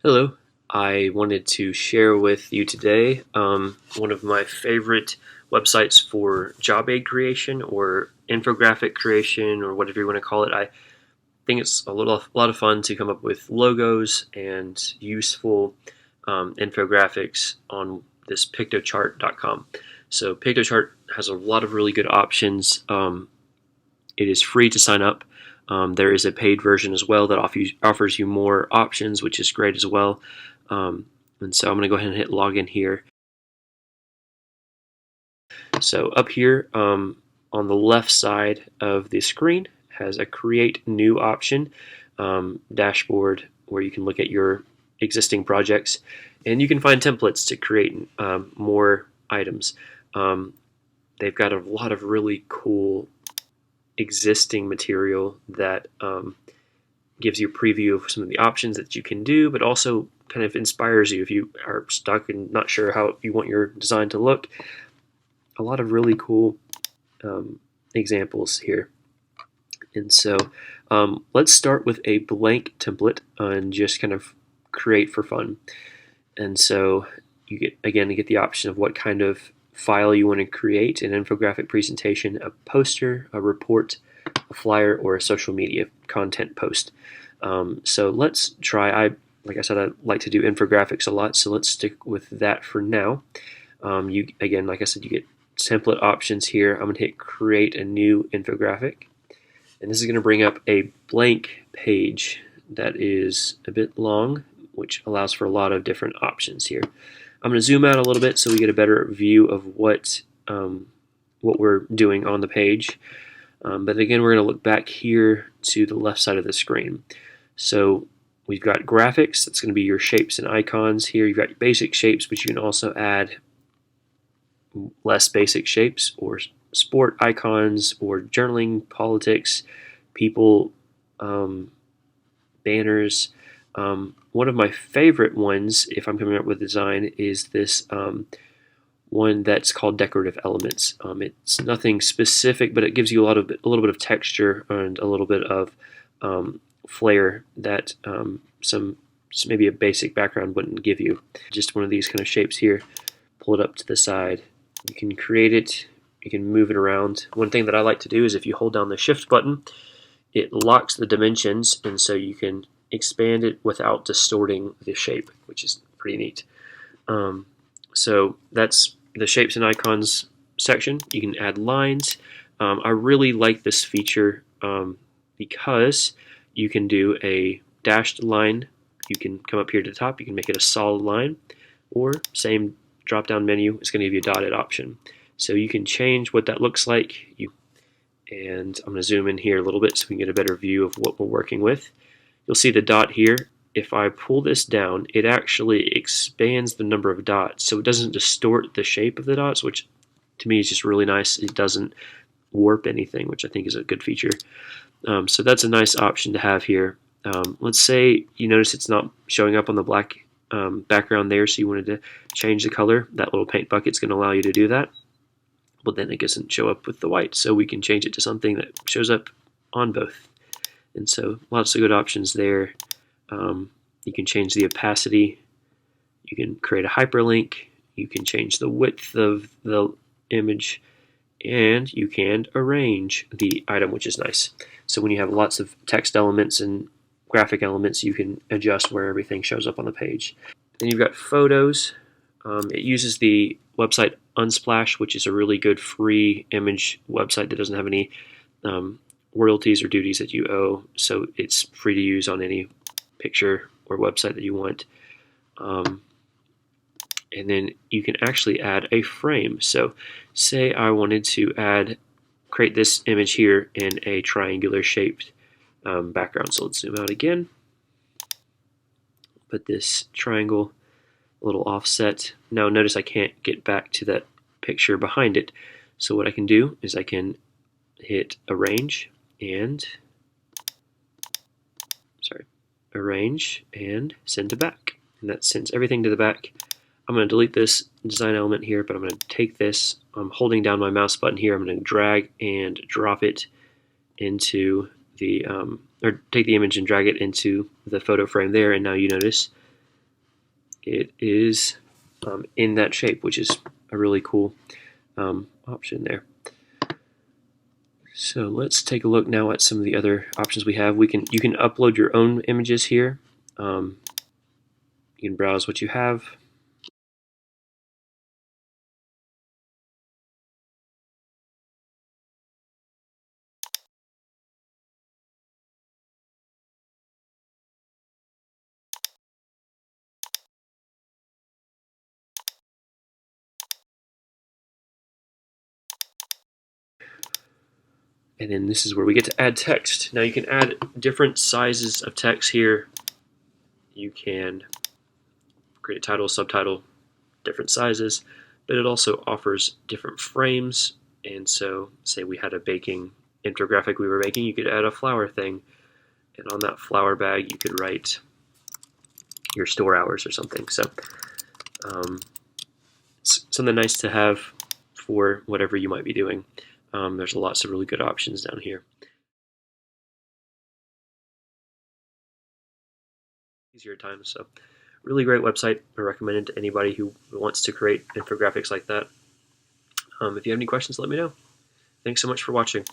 Hello, I wanted to share with you today one of my favorite websites for job aid creation or infographic creation or whatever you want to call it. I think it's a lot of fun to come up with logos and useful infographics on this pictochart.com. So Pictochart has a lot of really good options. It is free to sign up. There is a paid version as well that offers you more options, which is great as well. And so I'm going to go ahead and hit login here. So up here on the left side of the screen has a create new option, dashboard where you can look at your existing projects and you can find templates to create more items. They've got a lot of really cool existing material that gives you a preview of some of the options that you can do, but also kind of inspires you if you are stuck and not sure how you want your design to look. A lot of really cool examples here. And so let's start with a blank template and just kind of create for fun. And so you get the option of what kind of file you want to create: an infographic presentation, a poster, a report, a flyer, or a social media content post. So let's try. Like I said, I like to do infographics a lot, so let's stick with that for now. Like I said, you get template options here. I'm going to hit create a new infographic, and this is going to bring up a blank page that is a bit long, which allows for a lot of different options here. I'm going to zoom out a little bit so we get a better view of what we're doing on the page. But again, we're going to look back here to the left side of the screen. So we've got graphics. That's going to be your shapes and icons here. You've got your basic shapes, but you can also add less basic shapes or sport icons or journaling, politics, people, banners. One of my favorite ones, if I'm coming up with design, is this one that's called decorative elements. It's nothing specific, but it gives you a little bit of texture and a little bit of flair that maybe a basic background wouldn't give you. Just one of these kind of shapes here. Pull it up to the side. You can create it. You can move it around. One thing that I like to do is if you hold down the shift button, it locks the dimensions, and so you can expand it without distorting the shape, which is pretty neat. So that's the shapes and icons section. You can add lines. I really like this feature because you can do a dashed line. You can come up here to the top. You can make it a solid line, or same drop-down menu is going to give you a dotted option. So you can change what that looks like. And I'm going to zoom in here a little bit so we can get a better view of what we're working with. You'll see the dot here. If I pull this down, it actually expands the number of dots, so it doesn't distort the shape of the dots, which to me is just really nice. It doesn't warp anything, which I think is a good feature. So that's a nice option to have here. Let's say you notice it's not showing up on the black background there, so you wanted to change the color. That little paint bucket's going to allow you to do that. But then it doesn't show up with the white, so we can change it to something that shows up on both. And so lots of good options there. You can change the opacity. You can create a hyperlink. You can change the width of the image, and you can arrange the item, which is nice. So when you have lots of text elements and graphic elements, you can adjust where everything shows up on the page. Then you've got photos. It uses the website Unsplash, which is a really good free image website that doesn't have any royalties or duties that you owe, so it's free to use on any picture or website that you want. And then you can actually add a frame. So say I wanted to create this image here in a triangular shaped background. So let's zoom out again. Put this triangle a little offset. Now notice I can't get back to that picture behind it. So what I can do is I can hit arrange and send to back. And that sends everything to the back. I'm going to delete this design element here, but I'm going to take this, I'm holding down my mouse button here, I'm going to drag and drop it into the, or take the image and drag it into the photo frame there, and now you notice it is in that shape, which is a really cool option there. So let's take a look now at some of the other options we have. You can upload your own images here. You can browse what you have. And then this is where we get to add text. Now you can add different sizes of text here. You can create a title, subtitle, different sizes, but it also offers different frames. And so say we had a baking infographic we were making, you could add a flour thing. And on that flour bag, you could write your store hours or something. So it's something nice to have for whatever you might be doing. There's lots of really good options down here. Easier times. So really great website. I recommend it to anybody who wants to create infographics like that. If you have any questions, let me know. Thanks so much for watching.